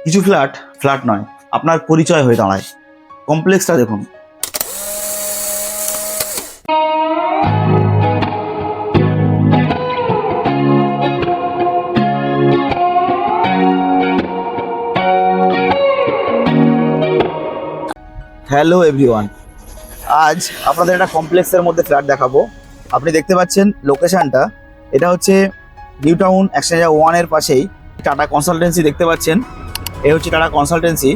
কিছু flat flat নয়, আপনার পরিচয় হয়ে দাঁড়ায়। কমপ্লেক্সটা দেখুন। হ্যালো এভরিওয়ান, আজ আপনাদের একটা কমপ্লেক্সের মধ্যে ফ্ল্যাট দেখাবো। আপনি দেখতে পাচ্ছেন লোকেশনটা, এটা হচ্ছে নিউ টাউন এক্সচেঞ্জার 1-এর পাশেই টাটা কনসালটেন্সি দেখতে পাচ্ছেন। এই হচ্ছে টাটা কনসালটেন্সি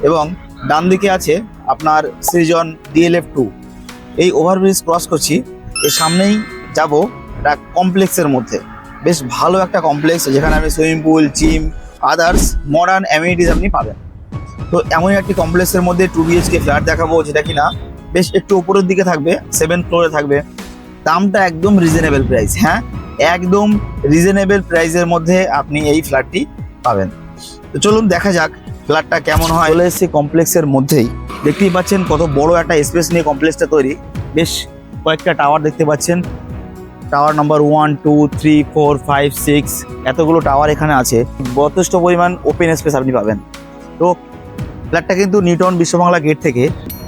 এবং ডান দিকে আছে আপনার সৃজন DLF2। এই ওভারব্রিজ ক্রস করছি, এর সামনেই যাব একটা কমপ্লেক্সের মধ্যে। বেশ ভালো একটা কমপ্লেক্স, যেখানে আপনি swimming pool, gym, others modern amenities আপনি পাবেন। তো এমনই একটি কমপ্লেক্সের মধ্যে 2 BHK ফ্ল্যাট দেখাবো, যেটা কিনা বেশ একটু উপরের দিকে থাকবে, 7th ফ্লোরে থাকবে। দামটা একদম রিজনেবল প্রাইস, হ্যাঁ একদম রিজনেবল প্রাইসের মধ্যে আপনি এই ফ্ল্যাটটি পাবেন। তো চলুন দেখা যাক ফ্ল্যাটটা কেমন হয়। চলে এসেছি কমপ্লেক্সের মধ্যেই, দেখতেই পাচ্ছেন কত বড় একটা স্পেস নিয়ে কমপ্লেক্সটা তৈরি। বেশ কয়েকটা টাওয়ার দেখতে পাচ্ছেন, টাওয়ার নাম্বার 1, 2, 3, 4, 5, 6 এতগুলো টাওয়ার এখানে আছে। যথেষ্ট পরিমাণ ওপেন স্পেস আপনি পাবেন। তো ফ্ল্যাটটা কিন্তু নিউ টাউন বিশ্ববাংলা গেট থেকে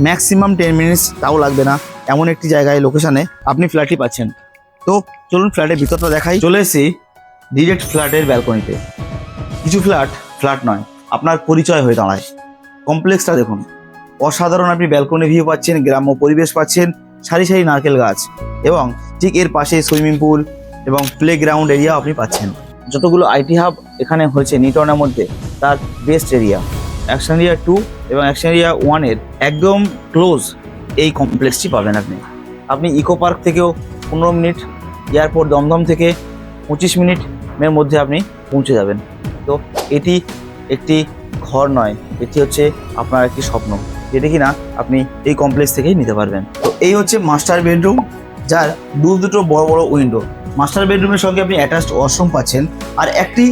ম্যাক্সিমাম 10 মিনিটস তাও লাগবে না, এমন একটি জায়গায় লোকেশনে আপনি ফ্ল্যাটটি পাচ্ছেন। তো চলুন ফ্ল্যাটের ভিতরটা দেখাই। চলে এসেছি ডিরেক্ট ফ্ল্যাটের ব্যালকনিতে। কিছু ফ্ল্যাট ফ্ল্যাট নয়, আপনার পরিচয় হয়ে দাঁড়ায়। কমপ্লেক্সটা দেখুন, অসাধারণ আপনি ব্যালকনি ভিউ পাচ্ছেন, গ্রাম্য পরিবেশ পাচ্ছেন, সারি সারি নারকেল গাছ এবং ঠিক এর পাশে সুইমিং পুল এবং প্লে গ্রাউন্ড এরিয়া আপনি পাচ্ছেন। যতগুলো IT হাব এখানে হয়েছে নিউ টাউনের মধ্যে, তার বেস্ট এরিয়া অ্যাকশন এরিয়া 2 এবং অ্যাকশন এরিয়া 1-এর একদম ক্লোজ এই কমপ্লেক্সটি পাবেন। আপনি ইকো পার্ক থেকেও 15 মিনিট, এয়ারপোর্ট দমদম থেকে 25 মিনিটের মধ্যে আপনি পৌঁছে যাবেন। তো এটি একটি ঘর নয়, এটি হচ্ছে আপনার একটি স্বপ্ন, যেটি কিনা আপনি এই কমপ্লেক্স থেকেই নিতে পারবেন। তো এই হচ্ছে মাস্টার বেডরুম, যার দুটো বড় বড় উইন্ডো। মাস্টার বেডরুমের সঙ্গে আপনি অ্যাটাচড ওয়াশরুম পাচ্ছেন, আর একটি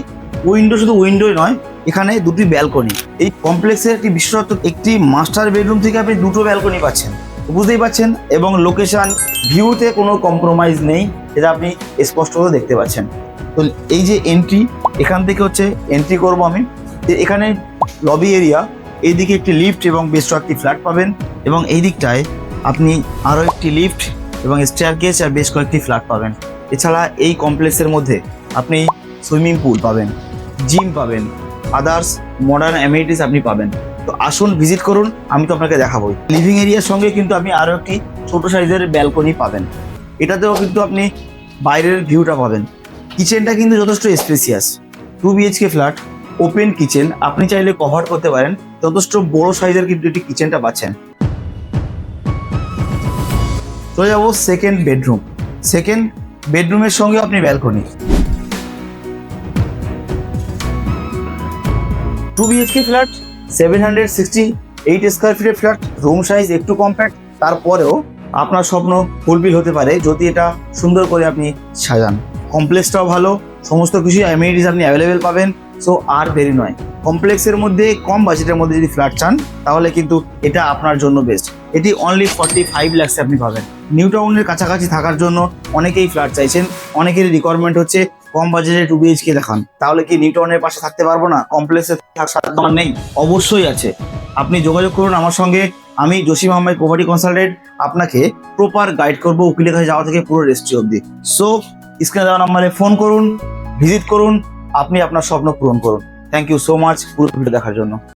উইন্ডো, শুধু উইন্ডোই নয়, এখানে দুটি ব্যালকনি। এই কমপ্লেক্সের একটি বিশেষত্ব, একটি মাস্টার বেডরুম থেকে আপনি দুটো ব্যালকনি পাচ্ছেন, বুঝতেই পাচ্ছেন। এবং লোকেশন ভিউতে কোনো কম্প্রোমাইজ নেই, যেটা আপনি স্পষ্টত দেখতে পাচ্ছেন। তো এই যে এন্ট্রি, এখান থেকে হচ্ছে এন্ট্রি করব আমি। এখানে লবি এরিয়া, এইদিকে একটি লিফট এবং বেশ কয়েকটি ফ্ল্যাট পাবেন, এবং এই দিকটায় আপনি আরও একটি লিফট এবং স্টেয়ারকেস আর বেশ কয়েকটি ফ্ল্যাট পাবেন। এছাড়া এই কমপ্লেক্সের মধ্যে আপনি সুইমিং পুল পাবেন, জিম পাবেন, আদার্স মডার্ন অ্যামিনিটিস আপনি পাবেন। তো আসুন ভিজিট করুন, আমি তো আপনাকে দেখাবোই। লিভিং এরিয়ার সঙ্গে কিন্তু আপনি আরও একটি ছোট সাইজের ব্যালকনি পাবেন, এটাতেও কিন্তু আপনি বাইরের ভিউটা পাবেন। কিচেনটা কিন্তু যথেষ্ট spacious, 2 BHK flat, open kitchen, আপনি চাইলে কভার করতে পারেন। যথেষ্ট বড় সাইজের কিন্তু এটি কিচেনটা পাচ্ছেন। চলে যাবো সেকেন্ড বেডরুম। সেকেন্ড বেডরুমের সঙ্গে আপনি ব্যালকনি। 2 BHK ফ্ল্যাট, 768 স্কোয়ার ফিটের ফ্ল্যাট, রুম সাইজ একটু কম্প্যাক্ট, তারপরেও আপনার স্বপ্ন ফুলফিল হতে পারে যদি এটা সুন্দর করে আপনি সাজান। কমপ্লেক্সটাও ভালো, সমস্ত কিছু অ্যামিনিটিস আপনি অ্যাভেলেবেল পাবেন। সো আর দেরি নয়, কমপ্লেক্সের মধ্যে কম বাজেটের মধ্যে যদি ফ্ল্যাট চান, তাহলে কিন্তু এটা আপনার জন্য বেস্ট। এটি অনলি 45 লাখসে আপনি পাবেন। নিউ টাউনের কাছাকাছি থাকার জন্য অনেকেই ফ্ল্যাট চাইছেন, অনেকেরই রিকোয়ারমেন্ট হচ্ছে কম বাজেটে 2 BHK দেখান। তাহলে কি নিউ টাউনের পাশে থাকতে পারবো না? কমপ্লেক্সে থাকার সাধ্য আমার নেই? অবশ্যই আছে। আপনি যোগাযোগ করুন আমার সঙ্গে, আমি জসিম আহমেদ প্রপার্টি কনসালটেন্ট আপনাকে প্রপার গাইড করবো উকিলের কাছে যাওয়া থেকে পুরো রেজিস্ট্রি অবধি। সো স্ক্রিনে দেওয়া নাম্বারে ফোন করুন, ভিজিট করুন, আপনি আপনার স্বপ্ন পূরণ করুন। থ্যাংক ইউ সো মাচ পুরো ভিডিও দেখার জন্য।